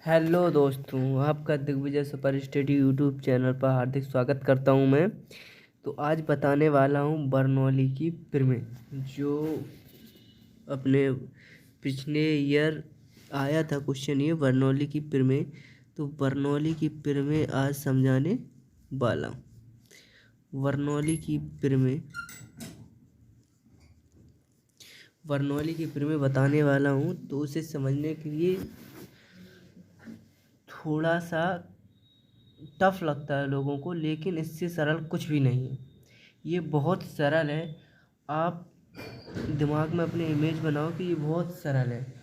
Hello दोस्तों, आपका Digvijay super study YouTube channel पर हार्दिक स्वागत करता हूं मैं। तो आज बताने वाला हूं बर्नौली की प्रमेय, जो अपने पिछले ईयर आया था क्वेश्चन, ये बर्नौली की प्रमेय। तो बर्नौली की प्रमेय आज समझाने वाला हूं। बर्नौली की प्रमेय बताने वाला हूं। तो उसे समझने के लिए थोड़ा सा टफ लगता है लोगों को, लेकिन इससे सरल कुछ भी नहीं है। ये बहुत सरल है। आप दिमाग में अपने इमेज बनाओ कि ये बहुत सरल है,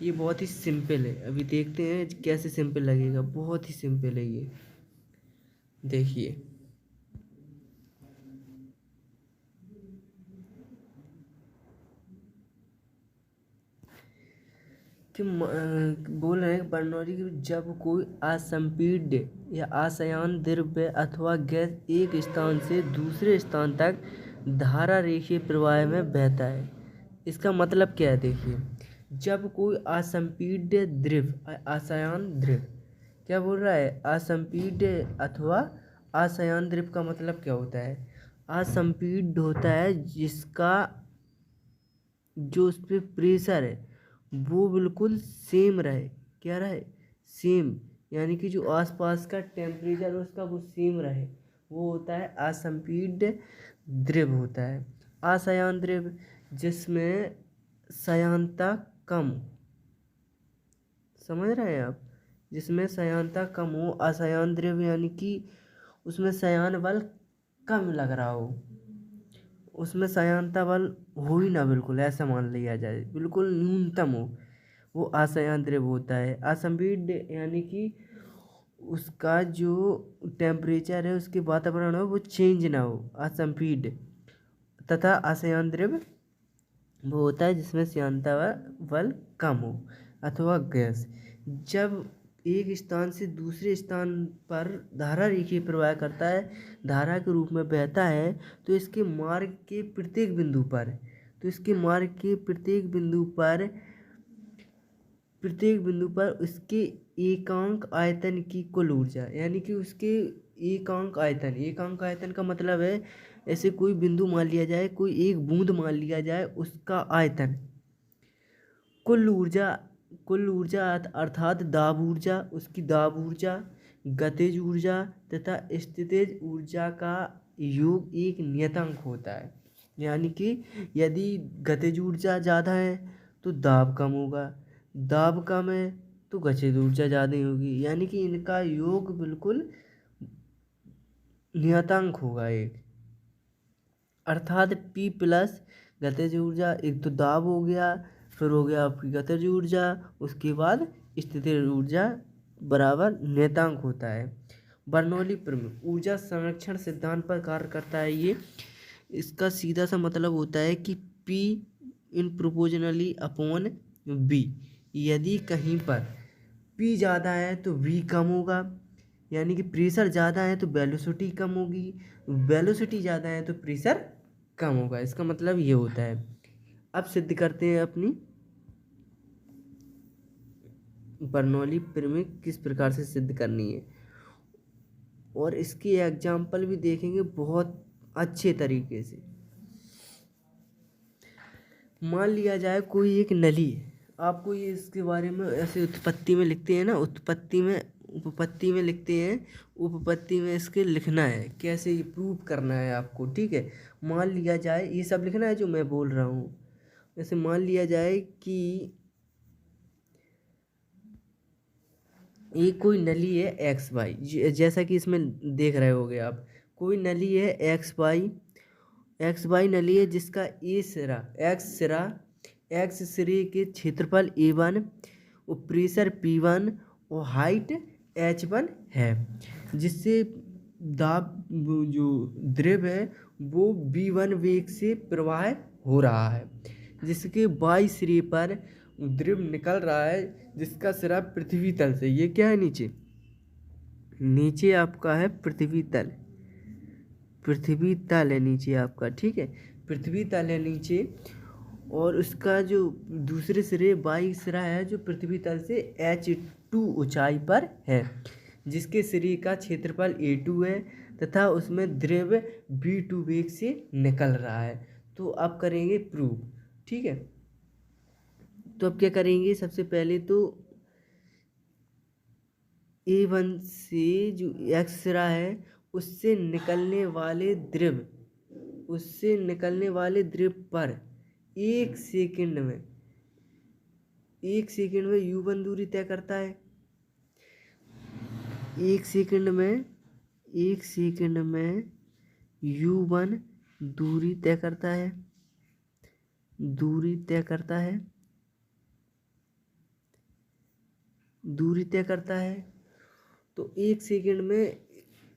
ये बहुत ही सिंपल है। अभी देखते हैं कैसे सिंपल लगेगा। बहुत ही सिंपल है ये, देखिए। कि बोल रहे हैं बर्नौली की, जब कोई असंपीड्य या आसयान द्रव्य अथवा गैस एक स्थान से दूसरे स्थान तक धारा रेखीय प्रवाह में बहता है। इसका मतलब क्या है, देखिए। जब कोई असंपीड्य द्रव्य, आसयान द्रव्य, क्या बोल रहा है, असंपीड्य अथवा आसयान द्रव्य का मतलब क्या होता है। असंपीड्य होता है जिसका जो उस पर प्रेशर है वो बिल्कुल सेम रहे। क्या रहे, सेम। यानी कि जो आसपास का टेम्परेचर है उसका वो सेम रहे, वो होता है असंपीड्य द्रव्य होता है। आसयान द्रव्य जिसमें सयांता कम, समझ रहे हैं आप, जिसमें सयांता कम हो। आसयान द्रव्य यानी कि उसमें सयान बल कम लग रहा हो, उसमें सयांता बल हो ही ना, बिल्कुल ऐसा मान लिया जाए, बिल्कुल न्यूनतम हो, वो आसयान द्रव्य होता है। असंपीड्य यानी कि उसका जो टेम्परेचर है, उसके वातावरण हो, वो चेंज ना हो, असंपीड्य। तथा आसयान द्रव्य वो होता है जिसमें श्यानता बल कम हो अथवा गैस। जब एक स्थान से दूसरे स्थान पर धारा रेखीय प्रवाह करता है, धारा के रूप में बहता है, तो इसके मार्ग के प्रत्येक बिंदु पर उसके एकांक आयतन की कुल ऊर्जा, यानी कि उसके एकांक आयतन का मतलब है, ऐसे कोई बिंदु मान लिया जाए, कोई एक बूंद मान लिया जाए, उसका आयतन, कुल ऊर्जा अर्थात दाब ऊर्जा, गतिज ऊर्जा तथा स्थितिज ऊर्जा का योग एक नियतांक होता है। यानी कि यदि गतिज ऊर्जा ज़्यादा है तो दाब कम होगा, दाब कम है तो गतिज ऊर्जा ज़्यादा होगी। यानी कि इनका योग बिल्कुल नियतांक होगा एक, अर्थात P प्लस गतिज ऊर्जा, एक तो दाब हो गया, फिर हो गया आपकी गतिज ऊर्जा, उसके बाद स्थितिज ऊर्जा बराबर नियतांक होता है। बर्नौली प्रमेय ऊर्जा संरक्षण सिद्धांत पर कार्य करता है ये। इसका सीधा सा मतलब होता है कि P इन प्रोपोर्शनली अपॉन V। यदि कहीं पर P ज़्यादा है तो V कम होगा, यानी कि प्रेशर ज़्यादा है तो वेलोसिटी कम होगी, वेलोसिटी ज़्यादा है तो प्रेशर कम होगा। इसका मतलब ये होता है। अब सिद्ध करते हैं अपनी बर्नौली प्रमेय किस प्रकार से सिद्ध करनी है, और इसकी एग्जाम्पल भी देखेंगे बहुत अच्छे तरीके से। मान लिया जाए कोई एक नली है, आपको ये इसके बारे में ऐसे उत्पत्ति में लिखते हैं ना, उपपत्ति में लिखते हैं, उपपत्ति में इसके लिखना है, कैसे ये प्रूव करना है आपको, ठीक है। मान लिया जाए, ये सब लिखना है जो मैं बोल रहा हूँ। जैसे मान लिया जाए कि ये कोई नली है एक्स वाई, जैसा कि इसमें देख रहे होगे आप, कोई नली है एक्स वाई नली है, जिसका एक्स सिरे के क्षेत्रफल A1 और प्रेशर P1 और हाइट H1 है, जिससे दाब जो द्रव है वो V1 वेग से प्रवाह हो रहा है, जिसके बाई सिरे पर द्रव निकल रहा है, जिसका सिरा पृथ्वी तल से, ये क्या है, नीचे आपका है पृथ्वी तल है नीचे आपका, ठीक है, पृथ्वी तल है नीचे, और उसका जो दूसरे सिरे बाई सिरा है जो पृथ्वी तल से h2 ऊंचाई पर है, जिसके सिरे का क्षेत्रफल a2 है तथा उसमें द्रव v2 वेग से निकल रहा है। तो अब करेंगे प्रूव। ठीक है, तो अब क्या करेंगे, सबसे पहले तो A1 से जो x सिरा है उससे निकलने वाले द्रव पर एक सेकंड में u1 दूरी तय करता है। एक सेकंड में u1 दूरी तय करता है। तो एक सेकंड में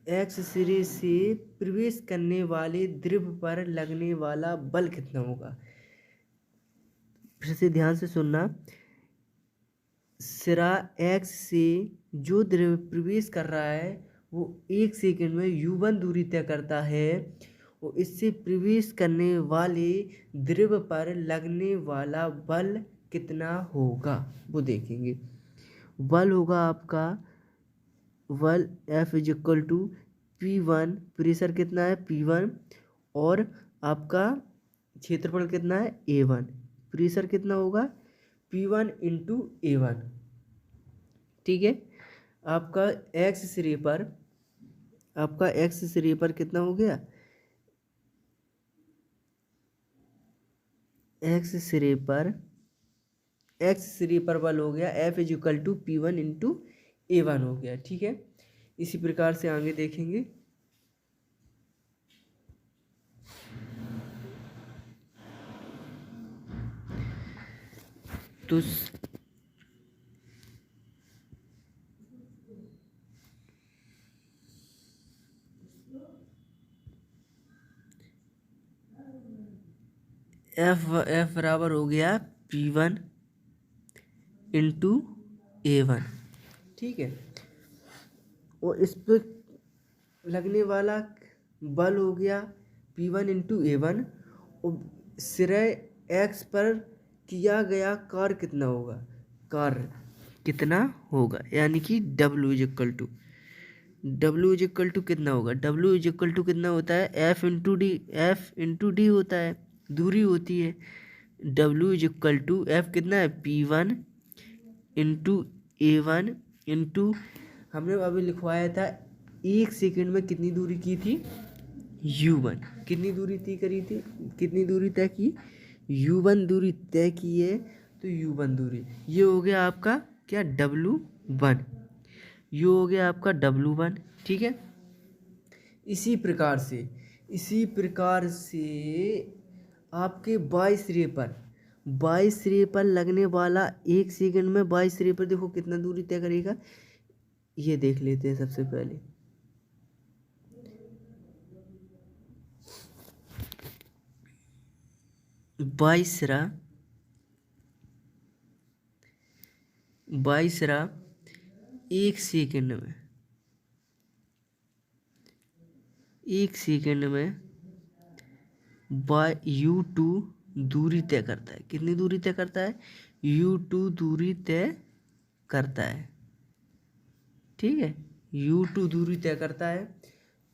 x सिरे से प्रवेश करने वाले द्रव पर लगने वाला बल कितना होगा। फिर से ध्यान से सुनना, सिरा x से जो द्रव प्रवेश कर रहा है वो एक सेकंड में u1 दूरी तय करता है और इससे प्रवेश करने वाले द्रव पर लगने वाला बल कितना होगा वो देखेंगे। बल होगा आपका F is equal to P1, pressure कितना है P1 और आपका क्षेत्रफल कितना है A1, प्रेशर कितना होगा P1 इंटू A1। ठीक है, आपका x सिरे पर कितना हो गया, x सिरे पर बल हो गया F is equal to P1 into A1 हो गया। ठीक है, इसी प्रकार से आगे देखेंगे। तो F बराबर हो गया P1 इंटू A1। ठीक है, और इस पर लगने वाला बल हो गया P1 इंटू A1 और सिरे x पर किया गया कार्य यानी कि W इज इक्वल टू कितना होगा, W इज इक्वल टू कितना होता है F इंटू डी होता है, दूरी होती है। W is equal to F कितना है P1 इंटू A1 इंटू हमने अभी लिखवाया था एक सेकंड में कितनी दूरी की थी u1, कितनी दूरी तय की u1 दूरी तय की है। तो u1 दूरी ये हो गया आपका क्या W1, ये हो गया आपका W1। ठीक है, इसी प्रकार से आपके बाई सिरे पर लगने वाला एक सेकंड में बाई सिरे पर देखो कितना दूरी तय करेगा, ये देख लेते हैं सबसे पहले। बाई सिरा एक सेकंड में बाई u2 दूरी तय करता है। कितनी दूरी तय करता है, u2 दूरी तय करता है। ठीक है, u2 दूरी तय करता है।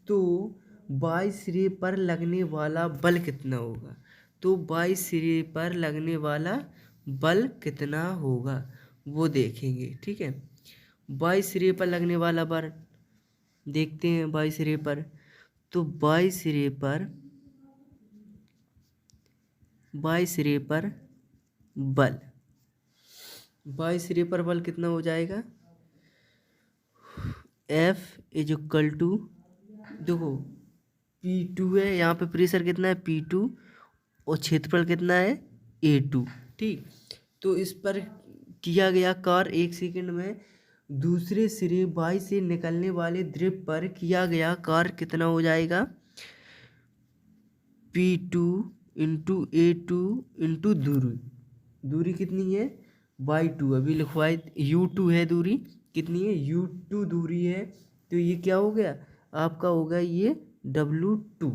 तो बाई सिरे पर लगने वाला बल कितना होगा, तो बाई सिरे पर लगने वाला बल कितना होगा वो देखेंगे। ठीक है, बाई सिरे पर लगने वाला बल देखते हैं। बाई सिरे पर तो बाई सिरे पर बल कितना हो जाएगा, F इज इक्वल टू देखो P2 है, यहाँ पे प्रेशर कितना है P2 और क्षेत्रफल कितना है A2। ठीक, तो इस पर किया गया कार्य एक सेकंड में दूसरे सिरे बाई से निकलने वाले द्रव पर किया गया कार्य कितना हो जाएगा, P2 इंटू A2 इंटू दूरी कितनी है y2, अभी लिखवाए u2 है दूरी, कितनी है u2 दूरी है। तो ये क्या हो गया आपका, होगा ये W2।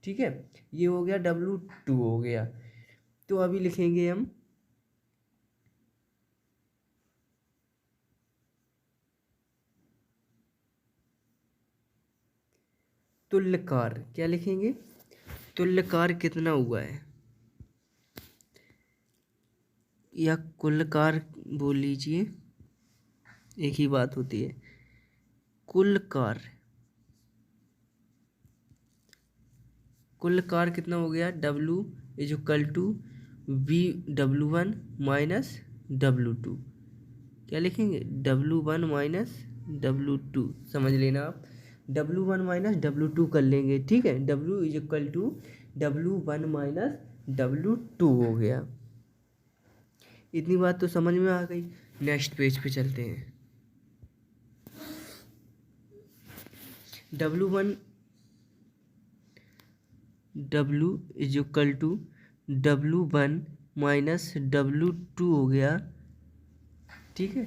ठीक है, ये हो गया W2 हो गया। तो अभी लिखेंगे हम तुल्यकार। क्या लिखेंगे? तुल्यकार कितना हुआ है, या कुलकार बोल लीजिए, एक ही बात होती है। कुलकार, कुलकार कितना हो गया? W इज इक्वल टू वी W1 माइनस W2। क्या लिखेंगे? W1 माइनस W2, समझ लेना आप। W1 माइनस W2 कर लेंगे, ठीक है। W is equal to W1 minus W2 हो गया। इतनी बात तो समझ में आ गई। नेक्स्ट पेज पे चलते हैं। W is equal to W1 minus W2 हो गया, ठीक है।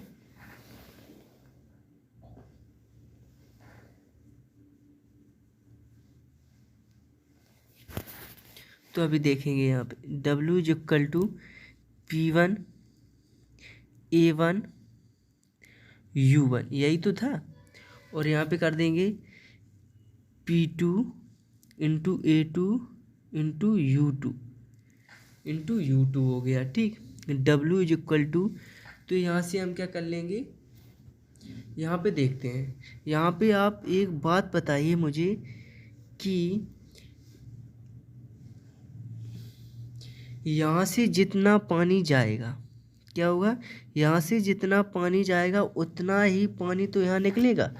तो अभी देखेंगे यहाँ पे W is equal to P1 A1 U1, यही तो था। और यहाँ पे कर देंगे P2 into A2 into U2 हो गया, ठीक। W इज इक्वल टू, तो यहाँ से हम क्या कर लेंगे, यहाँ पे देखते हैं। यहाँ पे आप एक बात बताइए मुझे कि यहाँ से जितना पानी जाएगा, क्या होगा? यहाँ से जितना पानी जाएगा उतना ही पानी तो यहाँ निकलेगा,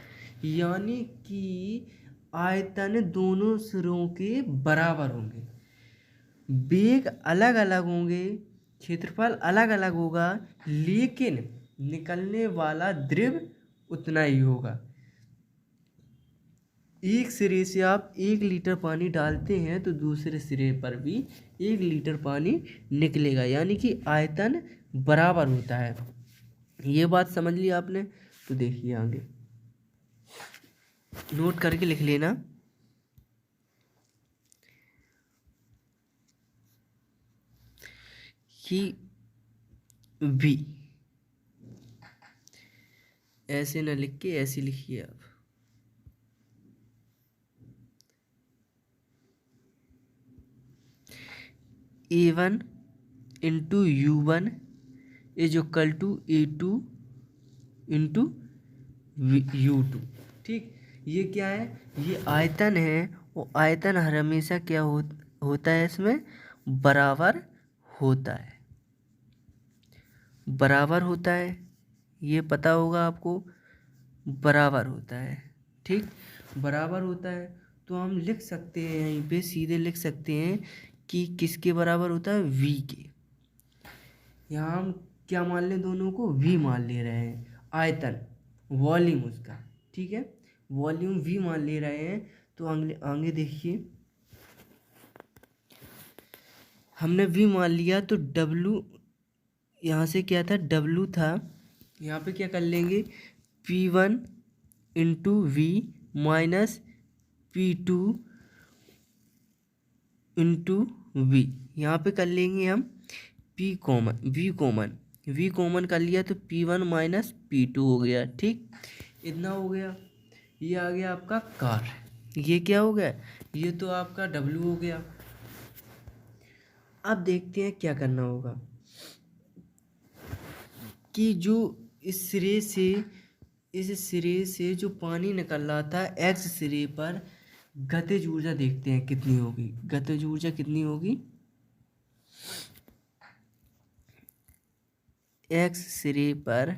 यानी कि आयतन दोनों सिरों के बराबर होंगे। वेग अलग अलग होंगे, क्षेत्रफल अलग अलग होगा, लेकिन निकलने वाला द्रव उतना ही होगा। एक सिरे से आप 1 लीटर पानी डालते हैं तो दूसरे सिरे पर भी 1 लीटर पानी निकलेगा, यानी कि आयतन बराबर होता है। ये बात समझ ली आपने? तो देखिए आगे नोट करके लिख लेना। कि V, ऐसे ना लिख के ऐसे लिखिए आप। A1 into U1 is equal to A2 into U2, ठीक। ये क्या है? ये आयतन है, वो आयतन हर हमेशा क्या होता है, इसमें बराबर होता है, बराबर होता है। ये पता होगा आपको, बराबर होता है, ठीक। बराबर होता है तो हम लिख सकते हैं, यहीं पे सीधे लिख सकते हैं कि किसके बराबर होता है? V के। यहाँ हम क्या मान लें? दोनों को V मान ले रहे हैं, आयतन, वॉल्यूम उसका, ठीक है। वॉल्यूम V मान ले रहे हैं। तो आगे देखिए, हमने V मान लिया तो W, यहाँ से क्या था? W था। यहाँ पे क्या कर लेंगे? P1 into V minus P2 into V। यहाँ पे कर लेंगे हम V कॉमन कर लिया तो P1 माइनस P2 हो गया, ठीक। इतना हो गया। ये आ गया आपका कार। ये क्या हो गया? ये तो आपका W हो गया। अब देखते हैं क्या करना होगा कि जो इस सिरे से जो पानी निकल रहा था X सिरे पर, गतिज ऊर्जा देखते हैं कितनी होगी। गतिज ऊर्जा कितनी होगी? X सिरे पर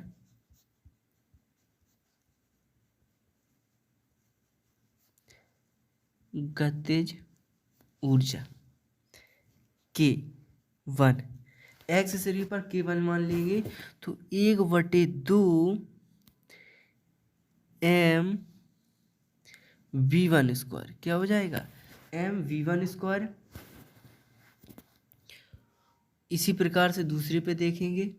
गतिज ऊर्जा K1, X सिरे पर K1 मान लेंगे तो 1/2 mv1 स्क्वायर क्या हो जाएगा? mv1 square. इसी प्रकार से दूसरे पे देखेंगे,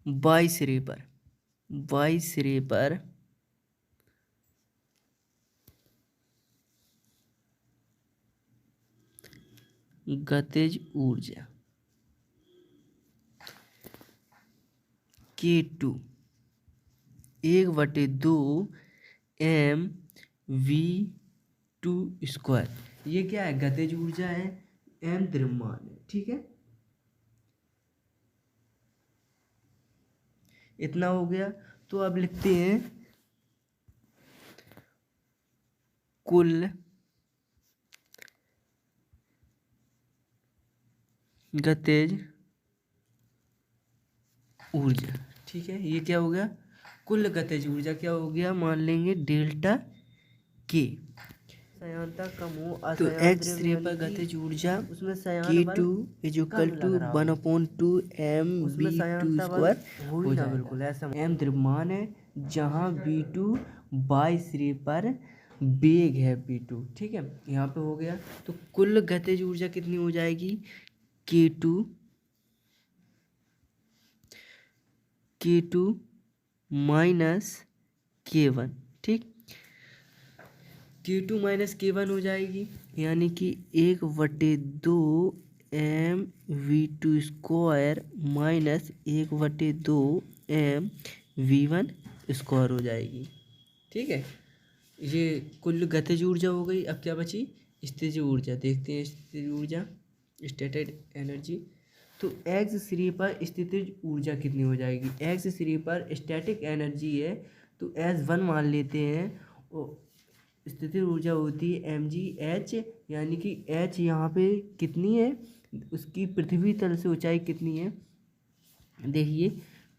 y सिरे पर गतिज ऊर्जा K2 1/2 mv2 स्क्वायर। ये क्या है? गतिज ऊर्जा है, m द्रव्यमान है, ठीक है। इतना हो गया। तो अब लिखते हैं कुल गतिज ऊर्जा, ठीक है। ये क्या हो गया? कुल गतिज ऊर्जा क्या हो गया? मान लेंगे डेल्टा के। संयांता कम हो तो एक्स रे पर गतिज ऊर्जा उसमें K2 = 1/2 mv2 स्क्वायर हो जाएगा। बिल्कुल ऐसा m द्रव्यमान है, जहाँ v2 बाई सिरे पर वेग है v2, ठीक है। यहाँ पे हो गया। तो कुल गतिज ऊर्जा कितनी हो जाएगी? K2 माइनस K1, ठीक। K2 माइनस K1 हो जाएगी, यानी कि 1/2 mv2 square minus 1/2 mv1 square हो जाएगी, ठीक है। ये कुल गतिज ऊर्जा हो गई। अब क्या बची? स्थितिज ऊर्जा। देखते हैं स्थितिज ऊर्जा, स्टैटिक एनर्जी। तो एक्स सिरे पर स्थितिज ऊर्जा कितनी हो जाएगी? एक्स सिरे पर स्टैटिक एनर्जी है तो S1 मान लेते हैं, और स्थितिज ऊर्जा होती है mgh, यानी कि h यहाँ पे कितनी है? उसकी पृथ्वी तल से ऊंचाई कितनी है? देखिए,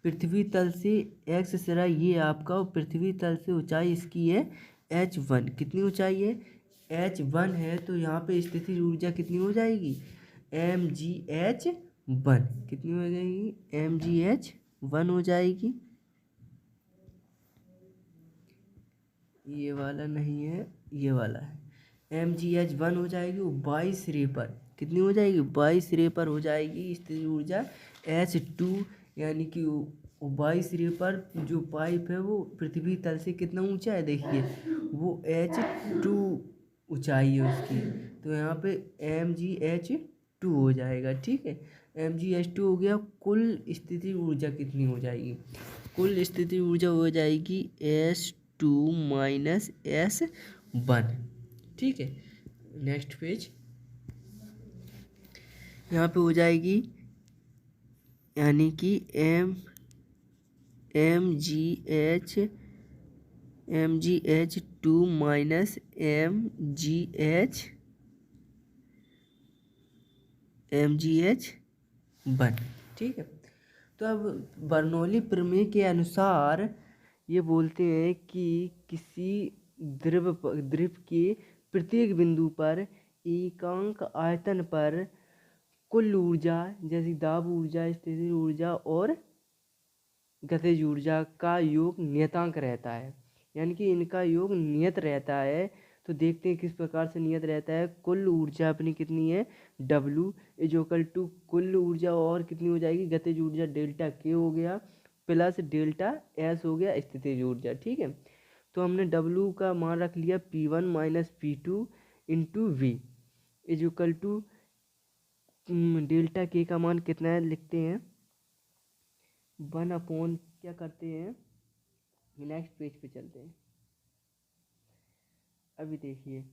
पृथ्वी तल से एक्स सिरा ये आपका, और पृथ्वी तल से ऊंचाई इसकी है h1। कितनी ऊंचाई है? h1 है। तो यहाँ पे स्थितिज ऊर्जा कितनी हो जाएगी? mgh1। कितनी हो जाएगी? mgh1 हो जाएगी। ये वाला नहीं है, ये वाला है। mgh1 हो जाएगी। वो 22 सिरे पर कितनी हो जाएगी? 22 सिरे पर हो जाएगी स्थितिज ऊर्जा h2, यानी कि वो 22 सिरे पर जो पाइप है वो पृथ्वी तल से कितना ऊंचा है? देखिए, वो h2 ऊंचाई है उसकी। तो यहाँ पे mgh2 हो जाएगा, ठीक है। mgh2 हो गया। कुल स्थितिज ऊर्जा कितनी हो जाएगी? कुल स्थितिज ऊर्जा हो जाएगी S2 माइनस S1, ठीक है। नेक्स्ट पेज, यहाँ पे हो जाएगी, यानी कि mgh2 माइनस mgh1, ठीक है। तो अब बर्नौली प्रमेय के अनुसार ये बोलते हैं कि किसी द्रव के प्रत्येक बिंदु पर एकांक आयतन पर कुल ऊर्जा, जैसे दाब ऊर्जा, स्थितिज ऊर्जा और गतिज ऊर्जा का योग नियतांक रहता है, यानी कि इनका योग नियत रहता है। तो देखते हैं किस प्रकार से नियत रहता है। कुल ऊर्जा अपनी कितनी है? W कुल ऊर्जा और कितनी हो जाएगी? गतिज ऊर्जा डेल्टा K हो गया, प्लस डेल्टा S हो गया स्थितिज ऊर्जा, ठीक है। तो हमने W का मान रख लिया P1 minus P2 into V = delta K का मान कितना है? लिखते हैं 1/, क्या करते हैं, नेक्स्ट पेज पे चलते हैं। अभी देखिए,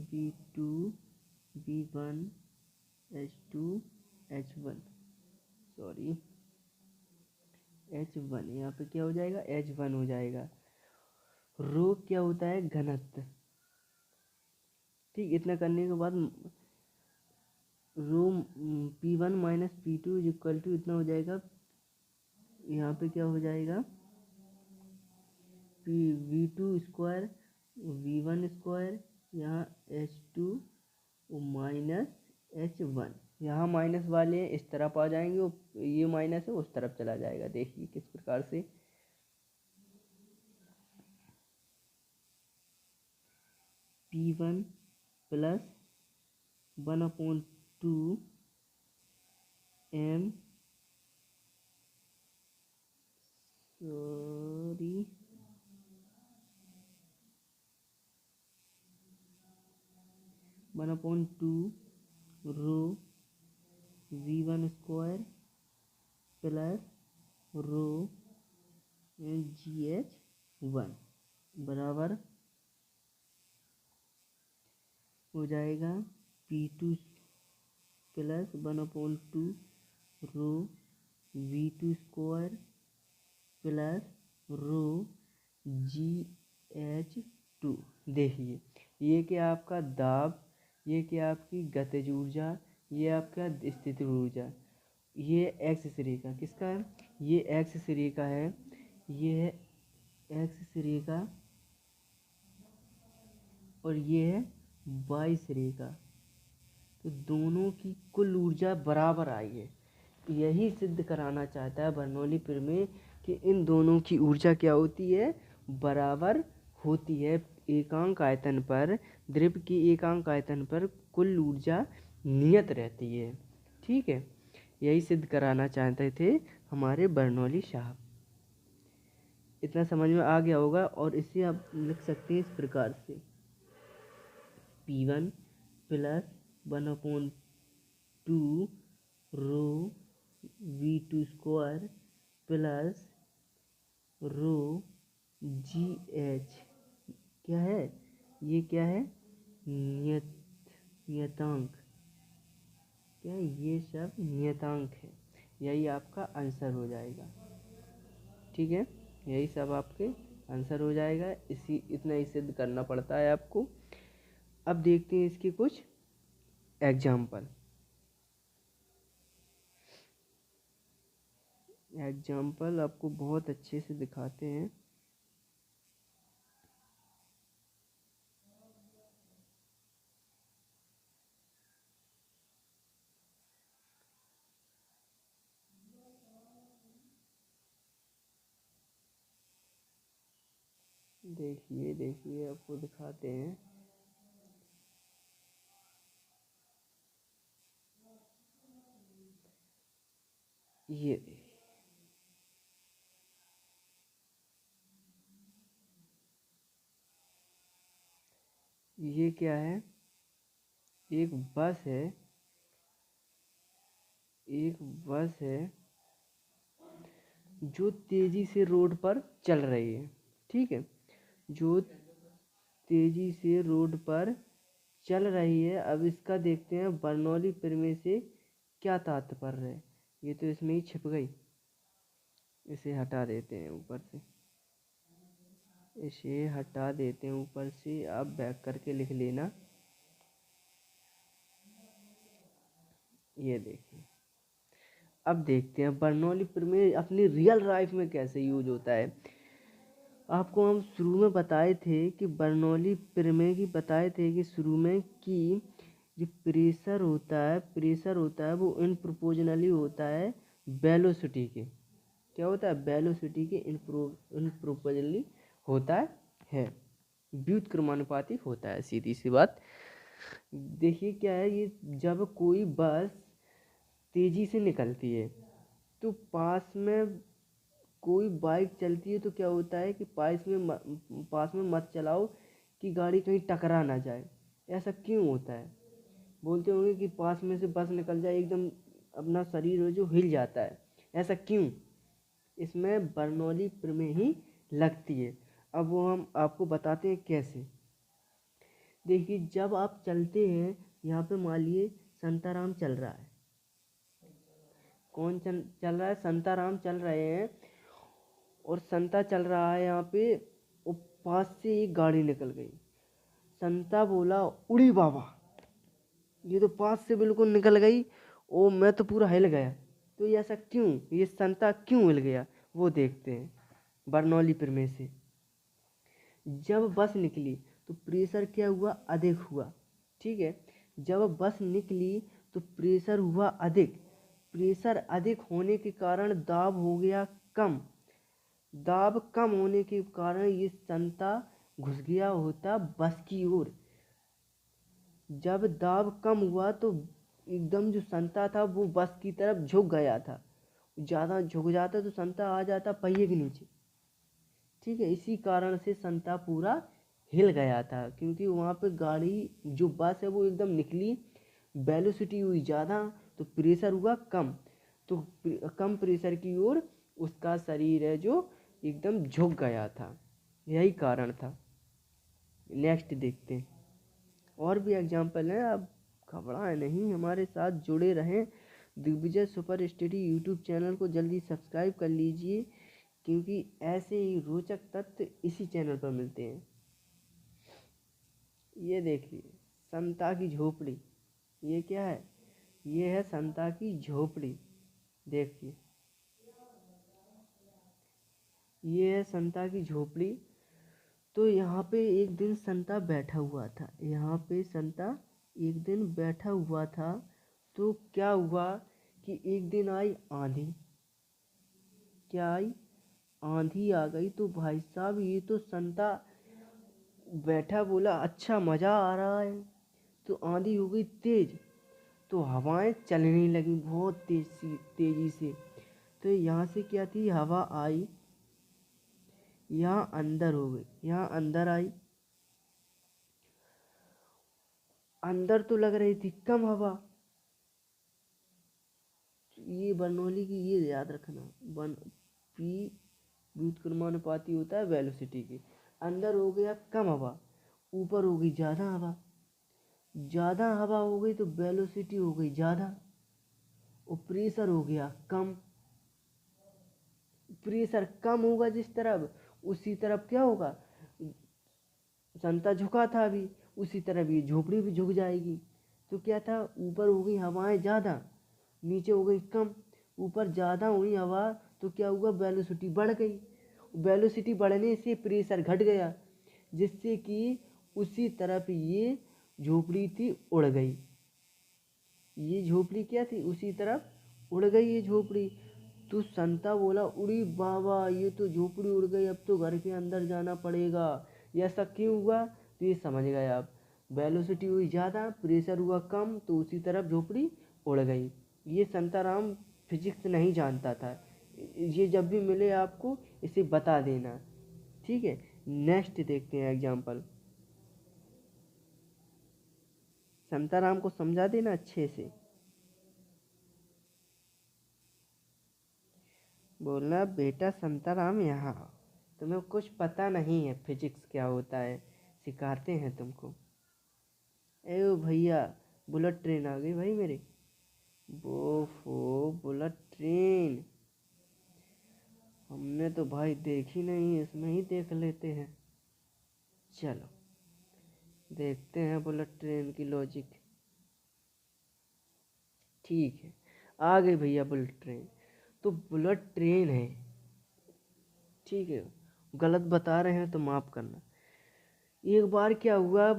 V2 V1 H2 H1, sorry H1, यहाँ पे क्या हो जाएगा? H1 हो जाएगा। रो क्या होता है? घनत्व, ठीक। इतना करने के बाद रो P1 माइनस P2 = इतना हो जाएगा। यहाँ पे क्या हो जाएगा? V2 स्क्वायर V1 स्क्वायर, यहाँ H2 माइनस H1, यहाँ माइनस वाले इस तरफ आ जाएंगे, और ये माइनस है उस तरफ चला जाएगा। देखिए किस प्रकार से। P1 प्लस 1/2 m, सॉरी, 1/2 रो v1 स्क्वायर प्लस रो GH1 बराबर हो जाएगा P2 प्लस 1/2 रो v2 स्क्वायर प्लस रो GH2। देखिए ये क्या आपका दाब, ये क्या आपकी गतिज ऊर्जा, ये आपका स्थितिज ऊर्जा। ये एक्स श्रेणी का किसका है, ये एक्स श्रेणी का है, ये है एक्स श्रेणी का और ये है वाई श्रेणी का। तो दोनों की कुल ऊर्जा बराबर आई है। यही सिद्ध कराना चाहता है बर्नौली प्रमेय कि इन दोनों की ऊर्जा क्या होती है, बराबर होती है। एकांक आयतन पर द्रव्य की एकांक आयतन पर कुल ऊर्जा नियत रहती है। ठीक है, यही सिद्ध कराना चाहते थे हमारे बर्नौली साहब। इतना समझ में आ गया होगा। और इसे आप लिख सकते हैं इस प्रकार से P1 प्लस 1/2 रो v2 स्क्वायर प्लस रो GH क्या है, ये क्या है नियतांक, क्या है ये सब नियतांक है। यही आपका आंसर हो जाएगा। ठीक है, यही सब आपके आंसर हो जाएगा। इतना ही सिद्ध करना पड़ता है आपको। अब देखते हैं इसके कुछ एग्जाम्पल। आपको बहुत अच्छे से दिखाते हैं। देखिए आपको दिखाते हैं। ये क्या है, एक बस है जो तेजी से रोड पर चल रही है। ठीक है, जो तेजी से रोड पर चल रही है। अब इसका देखते हैं बर्नौली प्रमेय से क्या तात्पर्य है। ये तो इसमें ही छिप गई, इसे हटा देते हैं ऊपर से, इसे हटा देते हैं ऊपर से। आप बैक करके लिख लेना। ये देखिए, अब देखते हैं बर्नौली प्रमेय अपनी रियल लाइफ में कैसे यूज होता है। आपको हम शुरू में बताए थे कि बर्नौली प्रमेय की बताए थे कि शुरू में कि जो प्रेशर होता है वो इन प्रोपोर्शनली होता है वेलोसिटी के। क्या होता है, वेलोसिटी के इन प्रोपोर्शनली होता है, व्युत्क्रमानुपाती होता है, सीधी सी बात। देखिए क्या है, ये जब कोई बस तेजी से निकलती है तो पास में कोई बाइक चलती है तो क्या होता है कि पास में मत चलाओ कि गाड़ी कहीं टकरा ना जाए। ऐसा क्यों होता है, बोलते होंगे कि पास में से बस निकल जाए एकदम अपना शरीर जो हिल जाता है। ऐसा क्यों, इसमें बर्नौली प्रमेय ही लगती है। अब वो हम आपको बताते हैं कैसे। देखिए जब आप चलते हैं, यहाँ पे मान लिए संताराम चल रहा है। कौन चल रहा है, संताराम चल रहे हैं और संता चल रहा है यहाँ पे, और पास से एक गाड़ी निकल गई। संता बोला उड़ी बाबा, ये तो पास से बिल्कुल निकल गई, ओ मैं तो पूरा हिल गया। तो ये ऐसा क्यों, ये संता क्यों हिल गया, वो देखते हैं बर्नौली प्रमेय से। जब बस निकली तो प्रेशर क्या हुआ, अधिक हुआ। ठीक है, जब बस निकली तो प्रेशर हुआ अधिक। प्रेशर अधिक होने के कारण दाब हो गया कम। दाब कम होने के कारण ये संता घुस गया होता बस की ओर। जब दाब कम हुआ तो एकदम जो संता था वो बस की तरफ झुक गया था। ज़्यादा झुक जाता तो संता आ जाता पहिए के नीचे। ठीक है, इसी कारण से संता पूरा हिल गया था, क्योंकि वहाँ पे गाड़ी जो बस है वो एकदम निकली, वेलोसिटी हुई ज़्यादा तो प्रेशर हुआ कम, तो कम प्रेशर की ओर उसका शरीर है जो एकदम झुक गया था, यही कारण था। नेक्स्ट देखते हैं, और भी एग्जाम्पल हैं, आप घबराएं नहीं, हमारे साथ जुड़े रहें। Digvijay super study YouTube channel को जल्दी सब्सक्राइब कर लीजिए, क्योंकि ऐसे ही रोचक तथ्य इसी चैनल पर मिलते हैं। ये देखिए, संता की झोपड़ी, ये क्या है? ये है संता की झोपड़ी। देखिए, ये है संता की झोपड़ी। तो यहाँ पे एक दिन संता बैठा हुआ था, यहाँ पे संता एक दिन बैठा हुआ था। तो क्या हुआ कि एक दिन आई आंधी। क्या आई? आंधी आ गई। तो भाई साहब, ये तो संता बैठा बोला अच्छा मज़ा आ रहा है। तो आंधी हो गई तेज, तो हवाएं चलने लगी बहुत तेजी से। तो यहाँ से क्या थी, हवा आई, यहाँ अंदर हो गई, यहाँ अंदर आई। अंदर तो लग रही थी कम हवा। ये बर्नौली की ये याद रखना, वन पी व्युत्क्रमानुपाती होता है वेलोसिटी के। अंदर हो गया कम हवा, ऊपर हो गई ज़्यादा हवा। ज़्यादा हवा हो गई तो वेलोसिटी हो गई ज़्यादा, और प्रेशर हो गया कम। प्रेशर कम होगा जिस तरफ, उसी तरफ क्या होगा, संता झुका था अभी, उसी तरफ ये झोपड़ी भी झुक जाएगी। तो क्या था, ऊपर हो गई हवाएं ज़्यादा, नीचे हो गई कम। ऊपर ज़्यादा हुई हवा तो क्या हुआ, वेलोसिटी बढ़ गई। वेलोसिटी बढ़ने से प्रेशर घट गया, जिससे कि उसी तरफ ये झोपड़ी थी उड़ गई। ये झोपड़ी क्या थी, उसी तरफ उड़ गई ये झोपड़ी। तो संता बोला उड़ी बाबा, ये तो झोपड़ी उड़ गई, अब तो घर के अंदर जाना पड़ेगा। ये ऐसा क्यों हुआ, तो ये समझ गए आप। वेलोसिटी हुई ज़्यादा, प्रेशर हुआ कम, तो उसी तरफ झोपड़ी उड़ गई। ये संताराम फिजिक्स नहीं जानता था। ये जब भी मिले आपको इसे बता देना, ठीक है। नेक्स्ट देखते हैं एग्जाम्पल। संताराम को समझा देना अच्छे से। बोलना बेटा संताराम, यहाँ तुम्हें कुछ पता नहीं है फिजिक्स क्या होता है, सिखाते हैं तुमको। ए ओ भैया, बुलेट ट्रेन आ गई भाई मेरे। ओफो, बुलेट ट्रेन हमने तो भाई देखी नहीं, इसमें ही देख लेते हैं। चलो देखते हैं बुलेट ट्रेन की लॉजिक। ठीक है, आ गई भैया बुलेट ट्रेन। तो बुलेट ट्रेन है, ठीक है, गलत बता रहे हैं तो माफ़ करना। एक बार क्या हुआ,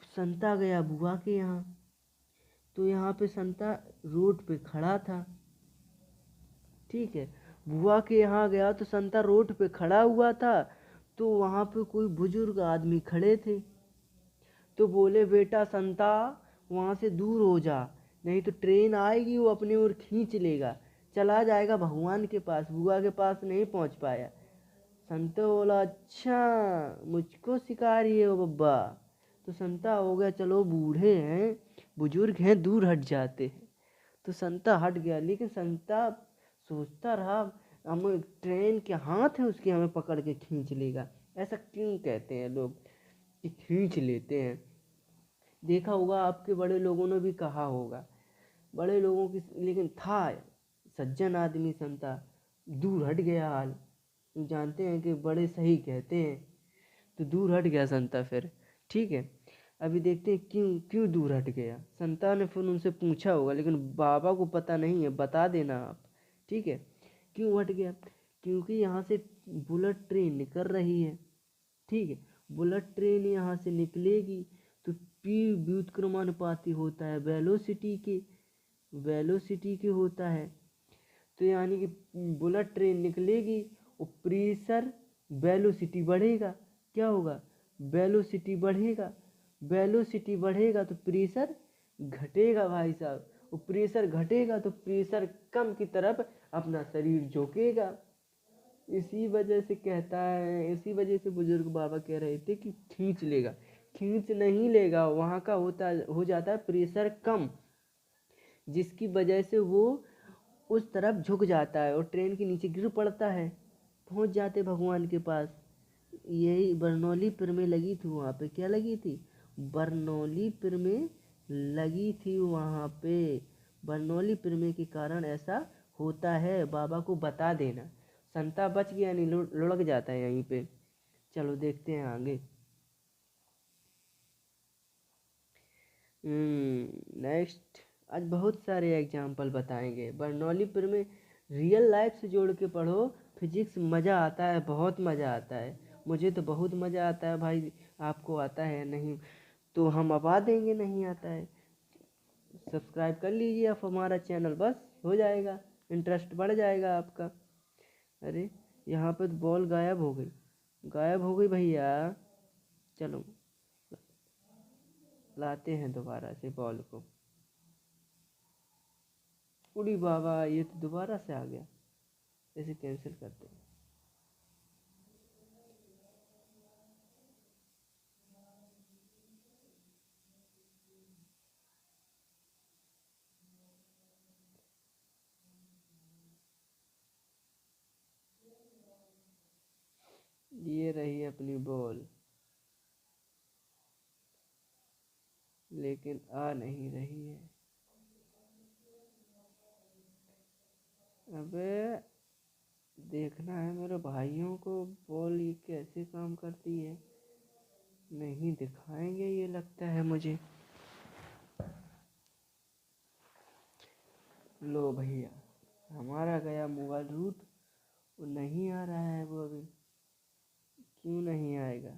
संता गया बुआ के यहाँ। तो यहाँ पे संता रोड पे खड़ा था, ठीक है। बुआ के यहाँ गया तो संता रोड पे खड़ा हुआ था। तो वहाँ पे कोई बुजुर्ग आदमी खड़े थे। तो बोले बेटा संता, वहाँ से दूर हो जा, नहीं तो ट्रेन आएगी वो अपनी ओर खींच लेगा, चला जाएगा भगवान के पास, बुआ के पास नहीं पहुँच पाया। संता बोला अच्छा मुझको सिखा रही है वो बब्बा। तो संता हो गया चलो बूढ़े हैं, बुजुर्ग हैं, दूर हट जाते हैं। तो संता हट गया, लेकिन संता सोचता रहा हम ट्रेन के हाथ है उसके, हमें पकड़ के खींच लेगा। ऐसा क्यों कहते हैं लोग कि खींच लेते हैं। देखा होगा आपके बड़े लोगों ने भी कहा होगा, बड़े लोगों की, लेकिन था सज्जन आदमी संता, दूर हट गया हाल। जानते हैं कि बड़े सही कहते हैं। तो दूर हट गया संता फिर, ठीक है। अभी देखते हैं क्यों क्यों दूर हट गया। संता ने फिर उनसे पूछा होगा, लेकिन बाबा को पता नहीं है, बता देना आप, ठीक है। क्यों हट गया, क्योंकि यहाँ से बुलेट ट्रेन निकल रही है, ठीक है। बुलेट ट्रेन यहाँ से निकलेगी तो पी व्युत्क्रमानुपाती होता है वेलोसिटी के होता है। तो यानी कि बुलेट ट्रेन निकलेगी और प्रेशर वेलोसिटी बढ़ेगा, क्या होगा, वेलोसिटी बढ़ेगा। वेलोसिटी बढ़ेगा तो प्रेशर घटेगा भाई साहब, और प्रेशर घटेगा तो प्रेशर कम की तरफ अपना शरीर झोंकेगा। इसी वजह से कहता है, इसी वजह से बुजुर्ग बाबा कह रहे थे कि खींच लेगा। खींच नहीं लेगा, वहाँ का हो जाता है प्रेशर कम, जिसकी वजह से वो उस तरफ झुक जाता है और ट्रेन के नीचे गिर पड़ता है, पहुँच जाते भगवान के पास। यही बरनौलीपुर में लगी थी, वहाँ पे क्या लगी थी, बरनौलीपुर में लगी थी वहाँ पे। बरनौलीपुर में के कारण ऐसा होता है, बाबा को बता देना। संता बच गया, नहीं लुढ़क जाता है यहीं पे। चलो देखते हैं आगे। नेक्स्ट, आज बहुत सारे एग्जाम्पल बताएंगे। बरनौलीपुर में रियल लाइफ से जोड़ के पढ़ो, फिजिक्स मज़ा आता है, बहुत मज़ा आता है। मुझे तो बहुत मज़ा आता है भाई, आपको आता है नहीं तो हम बता देंगे नहीं आता है। सब्सक्राइब कर लीजिए आप हमारा चैनल, बस हो जाएगा, इंटरेस्ट बढ़ जाएगा आपका। अरे यहाँ पे तो बॉल गायब हो गई, गायब हो गई भैया। चलो लाते हैं दोबारा से बॉल को। उड़ी बाबा, ये तो दोबारा से आ गया, इसे कैंसिल करते हैं। ये रही अपनी बॉल, लेकिन आ नहीं रही है। अबे देखना है मेरे भाइयों को, बॉल ये कैसे काम करती है। नहीं दिखाएंगे ये लगता है मुझे। लो भैया, हमारा गया मोबाइल रूट, वो नहीं आ रहा है वो अभी। क्यों नहीं आएगा,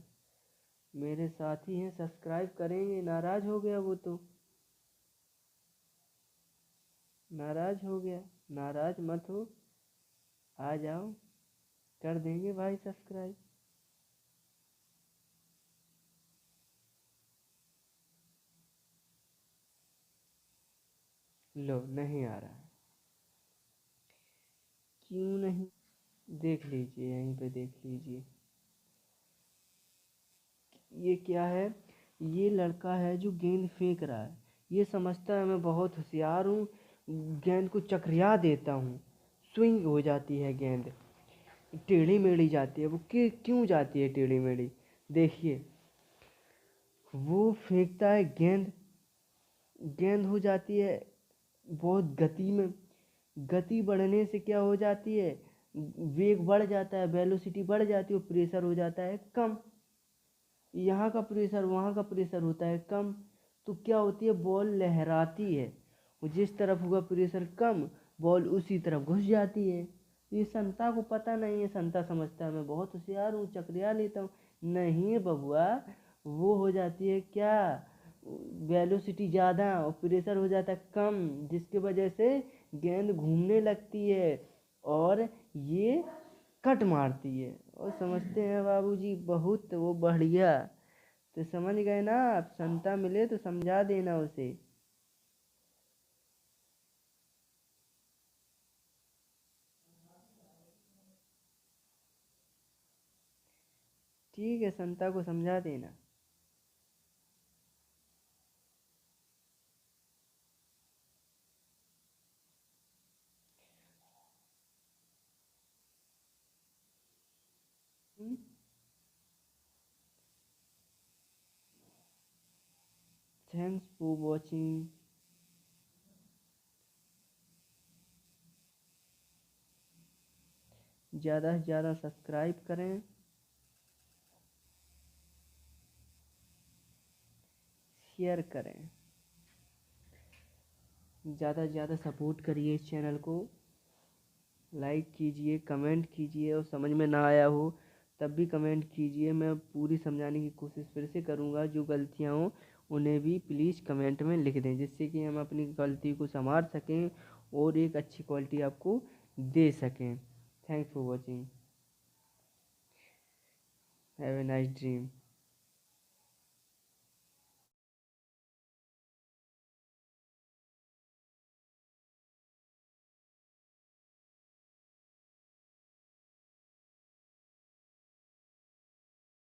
मेरे साथी हैं, सब्सक्राइब करेंगे। नाराज हो गया वो तो, नाराज हो गया। नाराज मत हो, आ जाओ, कर देंगे भाई सब्सक्राइब। लो नहीं आ रहा है, क्यों नहीं, देख लीजिए यहीं पे, देख लीजिए। ये क्या है, ये लड़का है जो गेंद फेंक रहा है, ये समझता है मैं बहुत होशियार हूँ, गेंद को चकरिया देता हूँ, स्विंग हो जाती है गेंद, टेढ़ी मेढ़ी जाती है। वो क्यों जाती है टेढ़ी मेढ़ी, देखिए। वो फेंकता है गेंद, गेंद हो जाती है बहुत गति में, गति बढ़ने से क्या हो जाती है, वेग बढ़ जाता है, वेलोसिटी बढ़ जाती है, प्रेशर हो जाता है कम। यहाँ का प्रेशर वहाँ का प्रेशर होता है कम, तो क्या होती है, बॉल लहराती है। वो जिस तरफ हुआ प्रेशर कम, बॉल उसी तरफ घुस जाती है। ये संता को पता नहीं है, संता समझता है मैं बहुत होशियार हूँ, चकरिया लेता हूँ। नहीं बबुआ, वो हो जाती है क्या, वेलोसिटी ज़्यादा और प्रेशर हो जाता है कम, जिसकी वजह से गेंद घूमने लगती है और ये कट मारती है। और समझते हैं बाबूजी बहुत वो बढ़िया। तो समझ गए ना आप, संता मिले तो समझा देना उसे। ठीक है, संता को समझा देना। Thanks for watching. ज़्यादा से ज़्यादा सब्सक्राइब करें, शेयर करें, ज़्यादा से ज़्यादा सपोर्ट करिए इस चैनल को। लाइक कीजिए, कमेंट कीजिए, और समझ में ना आया हो तब भी कमेंट कीजिए, मैं पूरी समझाने की कोशिश फिर से करूँगा। जो गलतियाँ हों उन्हें भी प्लीज़ कमेंट में लिख दें, जिससे कि हम अपनी गलती को संभाल सकें और एक अच्छी क्वालिटी आपको दे सकें। Thanks for watching, have a nice dream.